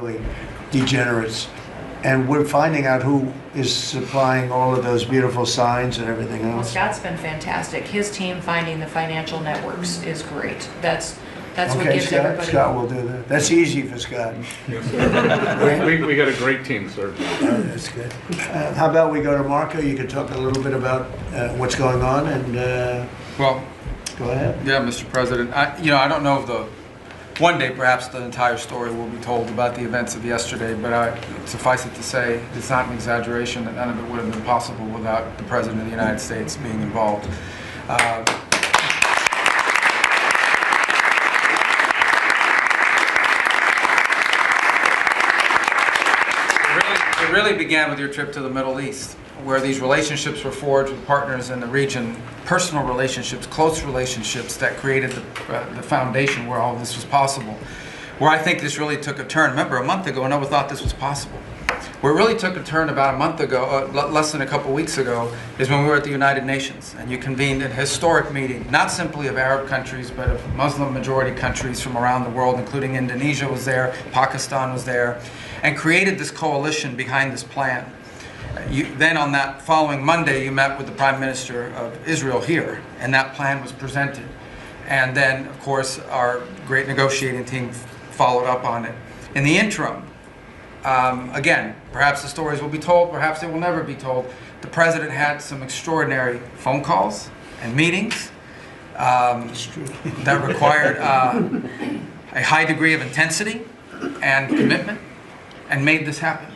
really degenerates. And we're finding out who is supplying all of those beautiful signs and everything Well, else. Scott's been fantastic. His team finding the financial networks is great. That's what Okay, gives Scott, everybody. Scott will do that. That's easy for Scott. Yes, sir. We got a great team, sir. That's good. How about we go to Marco? You could talk a little bit about what's going on and Well, go ahead. yeah, Mr. President. I don't know if one day perhaps the entire story will be told about the events of yesterday, but suffice it to say, it's not an exaggeration that none of it would have been possible without the President of the United States being involved. It really began with your trip to the Middle East, where these relationships were forged with partners in the region, personal relationships, close relationships that created the foundation where all of this was possible. Where I think this really took a turn. Remember, a month ago, no one thought this was possible. Where it really took a turn about a month ago, less than a couple weeks ago, is when we were at the United Nations and you convened a historic meeting, not simply of Arab countries, but of Muslim majority countries from around the world, including Indonesia was there, Pakistan was there, and created this coalition behind this plan. Then on that following Monday, you met with the Prime Minister of Israel here, and that plan was presented. And then, of course, our great negotiating team followed up on it. In the interim, again, perhaps the stories will be told, perhaps they will never be told. The President had some extraordinary phone calls and meetings that required a high degree of intensity and commitment, and made this happen.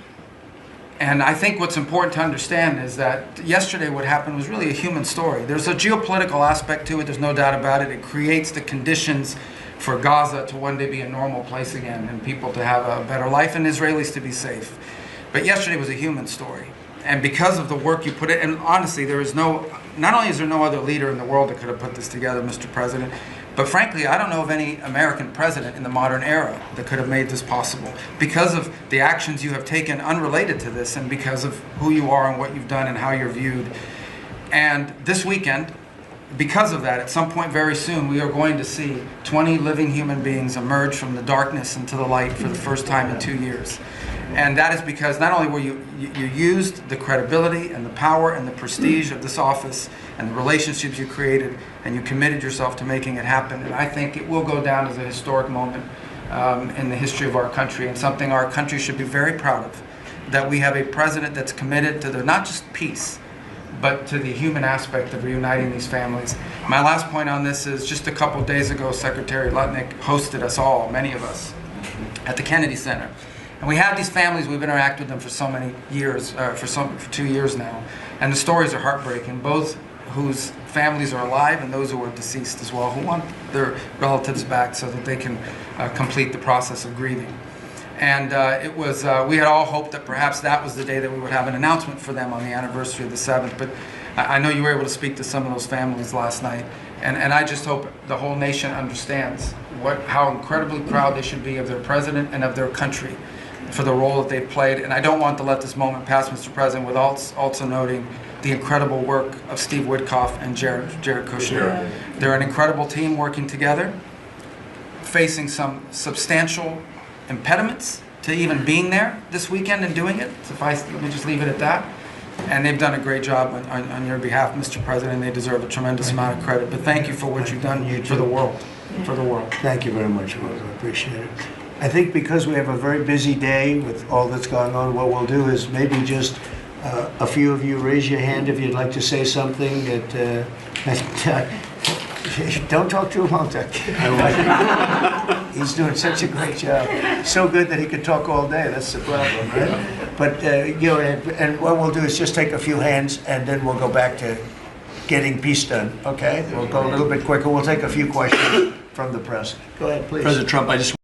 And I think what's important to understand is that yesterday what happened was really a human story. There's a geopolitical aspect to it, there's no doubt about it. It creates the conditions for Gaza to one day be a normal place again and people to have a better life and Israelis to be safe. But yesterday was a human story. And because of the work you put in, and honestly, not only is there no other leader in the world that could have put this together, Mr. President, but frankly, I don't know of any American president in the modern era that could have made this possible because of the actions you have taken unrelated to this and because of who you are and what you've done and how you're viewed. And this weekend, because of that, at some point very soon, we are going to see 20 living human beings emerge from the darkness into the light for the first time in 2 years. And that is because not only were you used the credibility and the power and the prestige of this office and the relationships you created, and you committed yourself to making it happen. And I think it will go down as a historic moment in the history of our country, and something our country should be very proud of, that we have a president that's committed to not just peace, but to the human aspect of reuniting these families. My last point on this is just a couple days ago, Secretary Lutnick hosted us all, many of us, at the Kennedy Center. And we have these families, we've interacted with them for so many years, for 2 years now. And the stories are heartbreaking, both whose families are alive and those who are deceased as well, who want their relatives back so that they can complete the process of grieving. And we had all hoped that perhaps that was the day that we would have an announcement for them on the anniversary of the 7th. But I know you were able to speak to some of those families last night. And I just hope the whole nation understands how incredibly proud they should be of their president and of their country for the role that they've played. And I don't want to let this moment pass, Mr. President, without also noting the incredible work of Steve Witkoff and Jared Kushner. Yeah. They're an incredible team working together, facing some substantial impediments to even being there this weekend and doing it. Let me just leave it at that. And they've done a great job on your behalf, Mr. President, and they deserve a tremendous amount of credit. But thank you for what you've done for the world. For the world. Thank you very much, Rose. I appreciate it. I think because we have a very busy day with all that's going on, what we'll do is maybe just a few of you raise your hand if you'd like to say something that don't talk too long. He's doing such a great job. So good that he could talk all day. That's the problem, right? But and what we'll do is just take a few hands, and then we'll go back to getting peace done. Okay? We'll go a little bit quicker. We'll take a few questions from the press. Go ahead, please. President Trump, I just